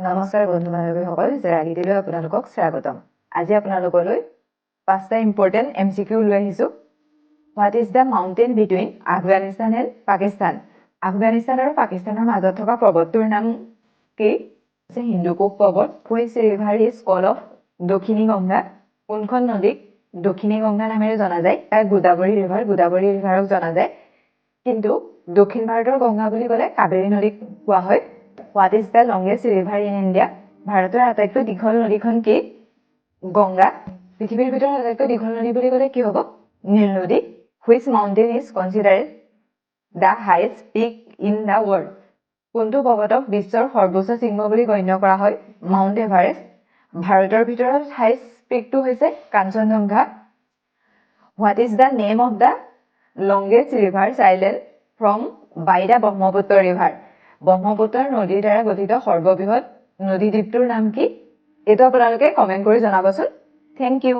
নমস্কাৰ বন্ধু বান্ধৱীসকল, জেৰাগিটিলৈ আপোনালোকক স্বাগতম। আজি আপোনালোকলৈ 5টা ইম্পৰ্টেণ্ট MCQ লৈ আহিছোঁ। What is the mountain between Afghanistan and Pakistan? Afghanistan আৰু পাকিস্তানৰ মাজত থকা পৰ্বতটোৰ নাম কি? হিন্দুকুশ পৰ্বত। Which river is called of দক্ষিণী গংগা? কোনখন নদীক দক্ষিণী গংগা নামেৰে জনা যায়? তাক গোদাবৰী ৰিভাৰক জনা যায়। কিন্তু দক্ষিণ ভাৰতৰ গংগা বুলি ক'লে কাবেৰী নদীক কোৱা হয়। What is the longest river in India? ভাৰতৰ আটাইতকৈ দীঘল নদীখন কি? গংগা। পৃথিৱীৰ ভিতৰত আটাইতকৈ দীঘল নদী বুলি ক'লে কি হ'ব? নীল নদী। Which mountain is considered the highest peak in the world? কোনটো পৰ্বতক বিশ্বৰ সৰ্বোচ্চ শৃংগ বুলি গণ্য কৰা হয়? Mount Everest. ভাৰতৰ ভিতৰত হাইষ্ট পিকটো হৈছে Kanchenjunga. What is the name of the longest river island from by the Brahmaputra river? Brahmaputra নদীৰ দ্বাৰা গঠিত সৰ্ববৃহৎ নদীদ্বীপটোৰ নাম কি? এইটো আপোনালোকে কমেণ্ট কৰি জনাবচোন। Thank U.